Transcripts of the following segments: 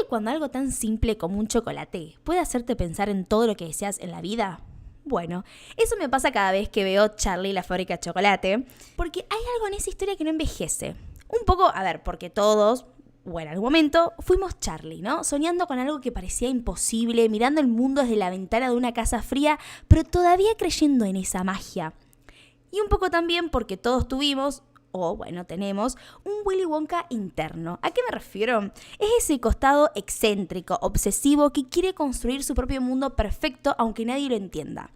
cuando algo tan simple como un chocolate puede hacerte pensar en todo lo que deseas en la vida? Bueno, eso me pasa cada vez que veo Charlie y la fábrica de chocolate, porque hay algo en esa historia que no envejece. Un poco, porque todos, o en algún momento, fuimos Charlie, ¿no? Soñando con algo que parecía imposible, mirando el mundo desde la ventana de una casa fría, pero todavía creyendo en esa magia. Y un poco también porque todos tuvimos, tenemos un Willy Wonka interno. ¿A qué me refiero? Es ese costado excéntrico, obsesivo, que quiere construir su propio mundo perfecto aunque nadie lo entienda.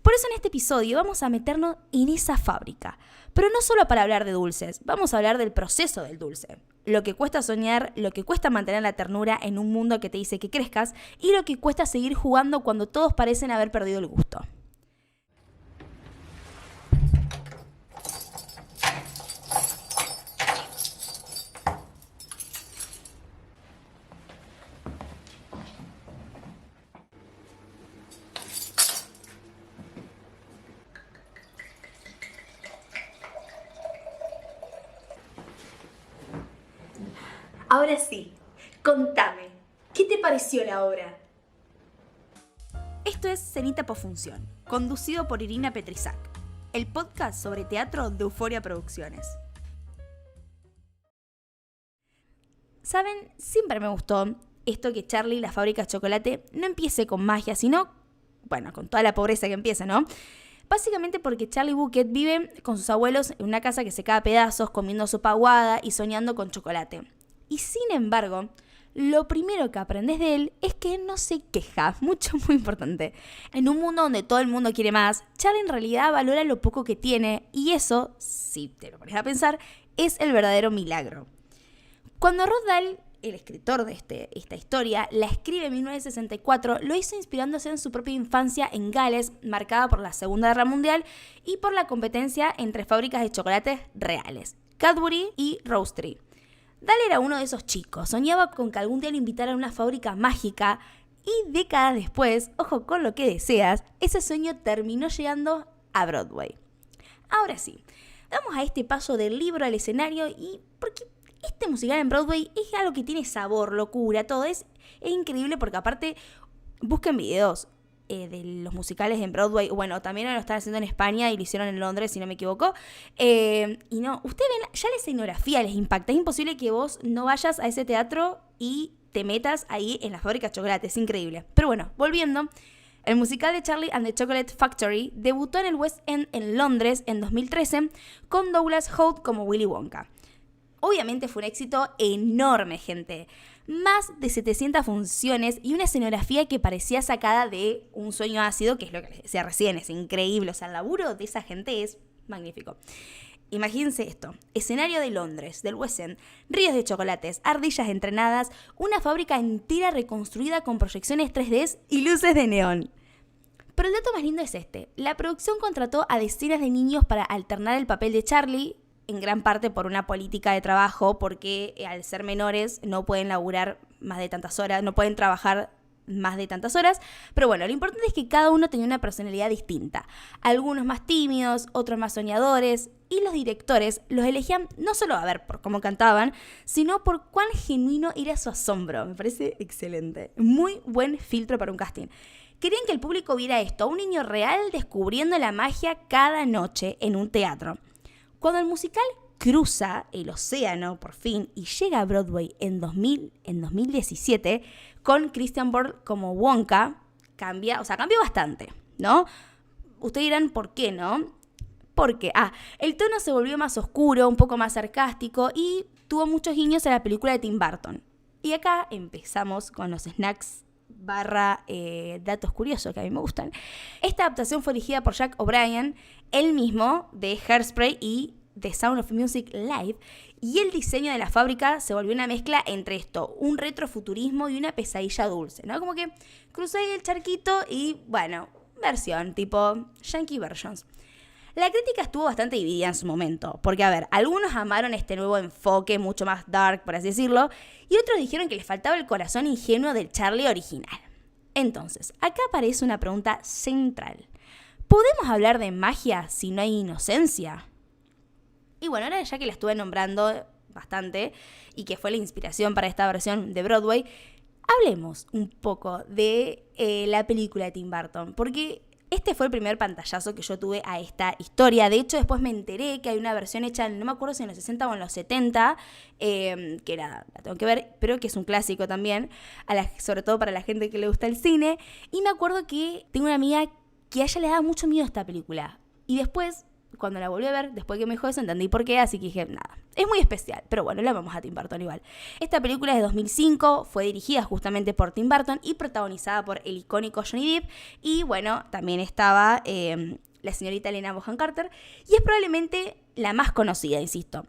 Por eso en este episodio vamos a meternos en esa fábrica. Pero no solo para hablar de dulces, vamos a hablar del proceso del dulce. Lo que cuesta soñar, lo que cuesta mantener la ternura en un mundo que te dice que crezcas y lo que cuesta seguir jugando cuando todos parecen haber perdido el gusto. Ahora sí, contame, ¿qué te pareció la obra? Esto es Cenita Pofunción, conducido por Irina Petrisak, el podcast sobre teatro de Euforia Producciones. ¿Saben? Siempre me gustó esto que Charlie y la fábrica de chocolate no empiece con magia, sino, con toda la pobreza que empieza, ¿no? Básicamente porque Charlie Bucket vive con sus abuelos en una casa que se cae a pedazos, comiendo sopa aguada y soñando con chocolate. Y sin embargo, lo primero que aprendes de él es que él no se queja, muy importante. En un mundo donde todo el mundo quiere más, Charlie en realidad valora lo poco que tiene y eso, si te lo pones a pensar, es el verdadero milagro. Cuando Roald Dahl, el escritor de esta historia, la escribe en 1964, lo hizo inspirándose en su propia infancia en Gales, marcada por la Segunda Guerra Mundial y por la competencia entre fábricas de chocolates reales, Cadbury y Roastery. Dahl era uno de esos chicos, soñaba con que algún día lo invitaran a una fábrica mágica y décadas después, ojo con lo que deseas, ese sueño terminó llegando a Broadway. Ahora sí, vamos a este paso del libro al escenario y porque este musical en Broadway es algo que tiene sabor, locura, todo es increíble porque aparte busquen videos de los musicales en Broadway, también lo están haciendo en España y lo hicieron en Londres, si no me equivoco, ustedes ven, ya la escenografía les impacta, es imposible que vos no vayas a ese teatro y te metas ahí en la fábrica de chocolate, es increíble. Pero volviendo, el musical de Charlie and the Chocolate Factory debutó en el West End en Londres en 2013 con Douglas Holt como Willy Wonka. Obviamente fue un éxito enorme, gente. Más de 700 funciones y una escenografía que parecía sacada de un sueño ácido, que es lo que les decía recién, es increíble. O sea, el laburo de esa gente es magnífico. Imagínense esto, escenario de Londres, del West End, ríos de chocolates, ardillas entrenadas, una fábrica entera reconstruida con proyecciones 3D y luces de neón. Pero el dato más lindo es este, la producción contrató a decenas de niños para alternar el papel de Charlie, en gran parte por una política de trabajo, porque al ser menores no pueden laburar más de tantas horas, no pueden trabajar más de tantas horas, pero lo importante es que cada uno tenía una personalidad distinta, algunos más tímidos, otros más soñadores, y los directores los elegían no solo por cómo cantaban, sino por cuán genuino era su asombro. Me parece excelente, muy buen filtro para un casting. Querían que el público viera esto, a un niño real descubriendo la magia cada noche en un teatro. Cuando el musical cruza el océano por fin y llega a Broadway en 2017 con Christian Borle como Wonka, cambió bastante, ¿no? Ustedes dirán, ¿por qué no? Porque, el tono se volvió más oscuro, un poco más sarcástico y tuvo muchos guiños a la película de Tim Burton. Y acá empezamos con los snacks datos curiosos que a mí me gustan. Esta adaptación fue dirigida por Jack O'Brien, él mismo de Hairspray y The Sound of Music Live, y el diseño de la fábrica se volvió una mezcla entre esto, un retrofuturismo y una pesadilla dulce, ¿no? Como que crucé ahí el charquito y, versión, tipo yankee versions. La crítica estuvo bastante dividida en su momento, porque, algunos amaron este nuevo enfoque mucho más dark, por así decirlo, y otros dijeron que les faltaba el corazón ingenuo del Charlie original. Entonces, acá aparece una pregunta central. ¿Podemos hablar de magia si no hay inocencia? Y ahora ya que la estuve nombrando bastante y que fue la inspiración para esta versión de Broadway, hablemos un poco de la película de Tim Burton, porque este fue el primer pantallazo que yo tuve a esta historia. De hecho, después me enteré que hay una versión hecha, no me acuerdo si en los 60 o en los 70, que la tengo que ver, pero que es un clásico también, sobre todo para la gente que le gusta el cine. Y me acuerdo que tengo una amiga que a ella le daba mucho miedo a esta película. Y después, cuando la volví a ver, después que me dijo eso, entendí por qué, así que dije, nada, es muy especial, pero bueno, la amamos a Tim Burton igual. Esta película es de 2005, fue dirigida justamente por Tim Burton y protagonizada por el icónico Johnny Depp, y bueno, también estaba la señorita Helena Bonham Carter, y es probablemente la más conocida, insisto.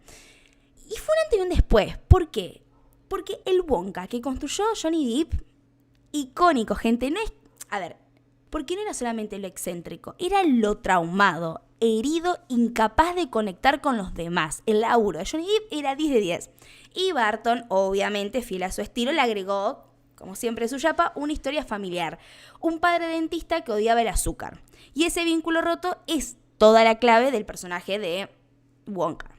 Y fue un antes y un después, ¿por qué? Porque el Wonka que construyó Johnny Depp, icónico, gente, no es... A ver, porque no era solamente lo excéntrico, era lo traumado, herido, incapaz de conectar con los demás. El laburo de Johnny Depp era 10 de 10. Y Burton, obviamente, fiel a su estilo, le agregó, como siempre su yapa, una historia familiar. Un padre dentista que odiaba el azúcar. Y ese vínculo roto es toda la clave del personaje de Wonka.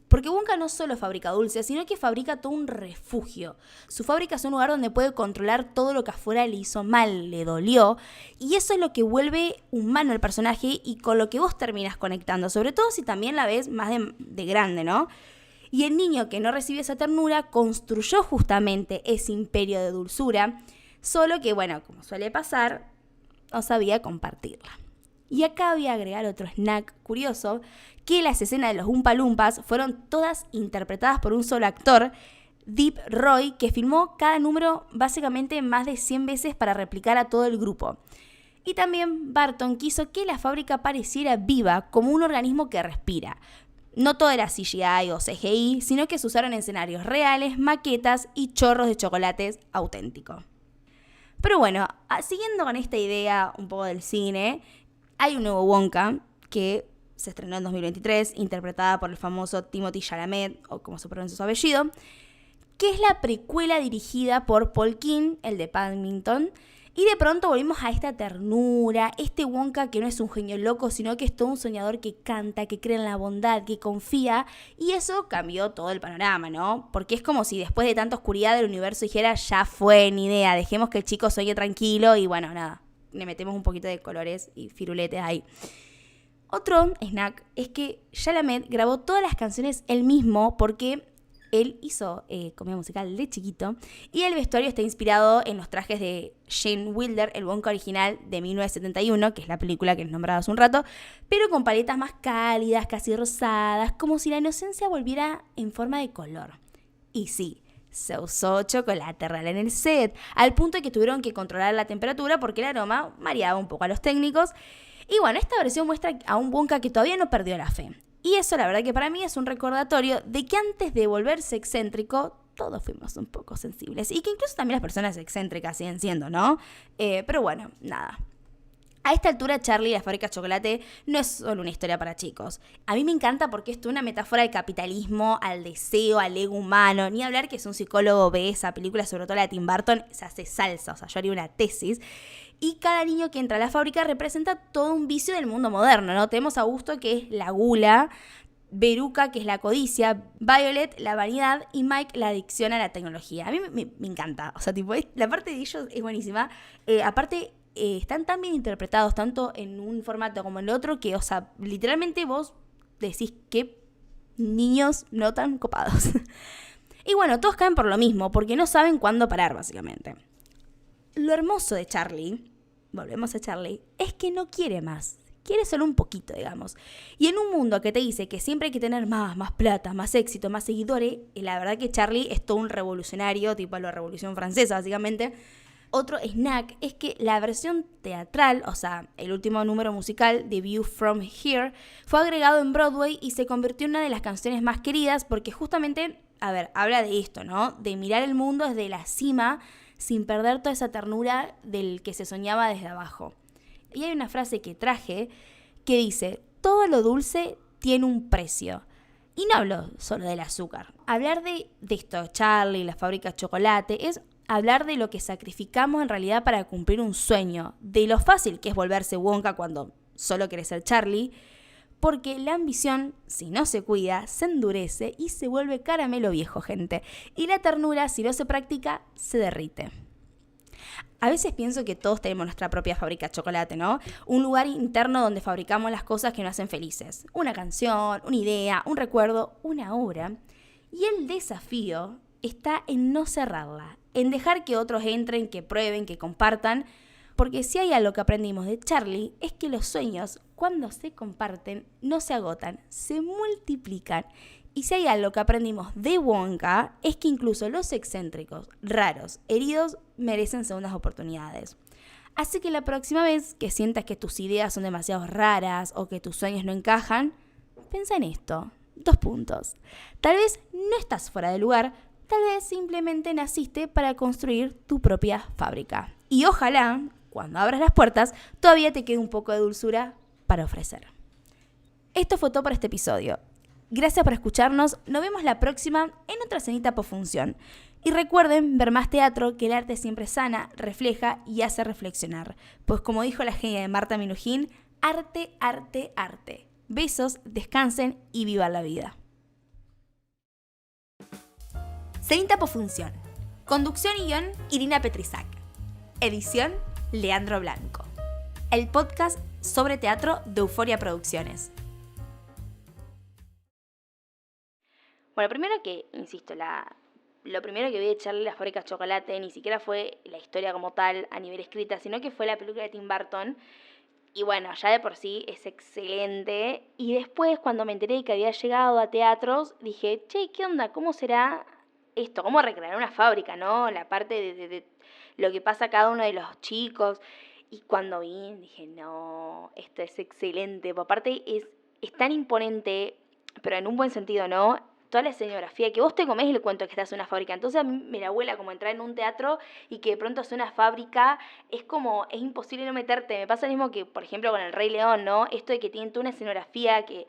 Porque Wonka no solo fabrica dulces, sino que fabrica todo un refugio. Su fábrica es un lugar donde puede controlar todo lo que afuera le hizo mal, le dolió. Y eso es lo que vuelve humano al personaje y con lo que vos terminas conectando. Sobre todo si también la ves más de grande, ¿no? Y el niño que no recibió esa ternura construyó justamente ese imperio de dulzura. Solo que, bueno, como suele pasar, no sabía compartirla. Y acá voy a agregar otro snack curioso, que las escenas de los Oompa Loompas fueron todas interpretadas por un solo actor, Deep Roy, que filmó cada número básicamente más de 100 veces para replicar a todo el grupo. Y también Burton quiso que la fábrica pareciera viva, como un organismo que respira. No todo era CGI o CGI, sino que se usaron escenarios reales, maquetas y chorros de chocolates auténticos. Pero bueno, siguiendo con esta idea un poco del cine, hay un nuevo Wonka que se estrenó en 2023, interpretada por el famoso Timothée Chalamet, o como se pronuncia su apellido, que es la precuela dirigida por Paul King, el de Paddington, y de pronto volvimos a esta ternura, este Wonka que no es un genio loco, sino que es todo un soñador que canta, que cree en la bondad, que confía, y eso cambió todo el panorama, ¿no? Porque es como si después de tanta oscuridad del universo dijera, ya fue, ni idea, dejemos que el chico sueñe tranquilo, y bueno, nada, le metemos un poquito de colores y firuletes ahí. Otro snack es que Chalamet grabó todas las canciones él mismo porque él hizo comedia musical de chiquito y el vestuario está inspirado en los trajes de Gene Wilder, el Wonka original de 1971, que es la película que nos nombraba hace un rato, pero con paletas más cálidas, casi rosadas, como si la inocencia volviera en forma de color. Y sí, se usó chocolate real en el set, al punto de que tuvieron que controlar la temperatura porque el aroma mareaba un poco a los técnicos. Y bueno, esta versión muestra a un Wonka que todavía no perdió la fe. Y eso la verdad que para mí es un recordatorio de que antes de volverse excéntrico, todos fuimos un poco sensibles. Y que incluso también las personas excéntricas siguen siendo, ¿no? Pero bueno, nada. A esta altura, Charlie y la fábrica de chocolate no es solo una historia para chicos. A mí me encanta porque es una metáfora del capitalismo, al deseo, al ego humano. Ni hablar que si un psicólogo ve esa película, sobre todo la de Tim Burton, se hace salsa. O sea, yo haría una tesis. Y cada niño que entra a la fábrica representa todo un vicio del mundo moderno, ¿no? Tenemos a Augusto, que es la gula, Veruca, que es la codicia, Violet, la vanidad, y Mike, la adicción a la tecnología. A mí me encanta. O sea, tipo, la parte de ellos es buenísima. Aparte, están tan bien interpretados, tanto en un formato como en el otro, que, o sea, literalmente vos decís que niños no tan copados. Y bueno, todos caen por lo mismo, porque no saben cuándo parar, básicamente. Lo hermoso de Charlie, volvemos a Charlie, es que no quiere más. Quiere solo un poquito, digamos. Y en un mundo que te dice que siempre hay que tener más plata, más éxito, más seguidores, la verdad que Charlie es todo un revolucionario, tipo la Revolución Francesa, básicamente. Otro snack es que la versión teatral, o sea, el último número musical de View From Here, fue agregado en Broadway y se convirtió en una de las canciones más queridas porque justamente, habla de esto, ¿no? De mirar el mundo desde la cima sin perder toda esa ternura del que se soñaba desde abajo. Y hay una frase que traje que dice, todo lo dulce tiene un precio. Y no hablo solo del azúcar. Hablar de esto, Charlie, la fábrica de chocolate, es hablar de lo que sacrificamos en realidad para cumplir un sueño, de lo fácil que es volverse Wonka cuando solo querés ser Charlie, Porque la ambición, si no se cuida, se endurece y se vuelve caramelo viejo, gente. Y la ternura, si no se practica, se derrite. A veces pienso que todos tenemos nuestra propia fábrica de chocolate, ¿no? Un lugar interno donde fabricamos las cosas que nos hacen felices. Una canción, una idea, un recuerdo, una obra. Y el desafío está en no cerrarla, en dejar que otros entren, que prueben, que compartan. Porque si hay algo que aprendimos de Charlie es que los sueños, cuando se comparten, no se agotan, se multiplican. Y si hay algo que aprendimos de Wonka es que incluso los excéntricos, raros, heridos, merecen segundas oportunidades. Así que la próxima vez que sientas que tus ideas son demasiado raras o que tus sueños no encajan, piensa en esto. 2 puntos. Tal vez no estás fuera de lugar, tal vez simplemente naciste para construir tu propia fábrica. Y ojalá, cuando abras las puertas, todavía te quede un poco de dulzura para ofrecer. Esto fue todo para este episodio. Gracias por escucharnos, nos vemos la próxima en otra cenita posfunción. Y recuerden ver más teatro, que el arte siempre sana, refleja y hace reflexionar. Pues como dijo la genia de Marta Minujín, arte, arte, arte. Besos, descansen y vivan la vida. Cenita posfunción. Conducción y guión, Irina Petrisac. Edición, Leandro Blanco. El podcast sobre teatro de Euforia Producciones. Bueno, primero que, insisto, lo primero que vi de Charlie la fábrica de chocolate ni siquiera fue la historia como tal a nivel escrita, sino que fue la película de Tim Burton. Y bueno, ya de por sí es excelente. Y después, cuando me enteré que había llegado a teatros, dije, che, ¿qué onda? ¿Cómo será esto? ¿Cómo recrear una fábrica, no? La parte de lo que pasa a cada uno de los chicos. Y cuando vi, dije, no, esto es excelente. Por aparte, es tan imponente, pero en un buen sentido, ¿no? Toda la escenografía, que vos te comés el cuento que estás en una fábrica. Entonces a mí me la vuela como entrar en un teatro y que de pronto es una fábrica, es imposible no meterte. Me pasa lo mismo que, por ejemplo, con El Rey León, ¿no? Esto de que tienen toda una escenografía que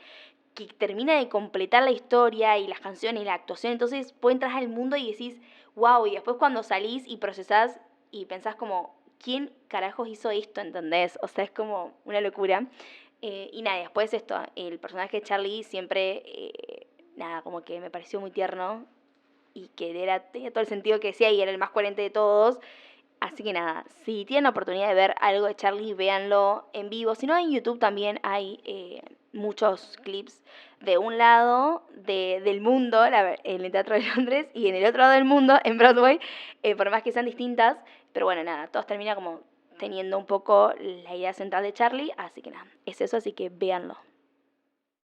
termina de completar la historia y las canciones y la actuación. Entonces vos entras al mundo y decís, wow, y después cuando salís y procesás y pensás como, ¿quién carajos hizo esto? ¿Entendés? O sea, es como una locura. Y nada, después esto, el personaje de Charlie siempre... nada, como que me pareció muy tierno y que tenía todo el sentido que decía y era el más coherente de todos. Así que nada, si tienen la oportunidad de ver algo de Charlie, véanlo en vivo. Si no, en YouTube también hay muchos clips de un lado del mundo, en el Teatro de Londres, y en el otro lado del mundo, en Broadway, por más que sean distintas. Pero bueno, nada, todos termina como teniendo un poco la idea central de Charlie. Así que nada, es eso, así que véanlo.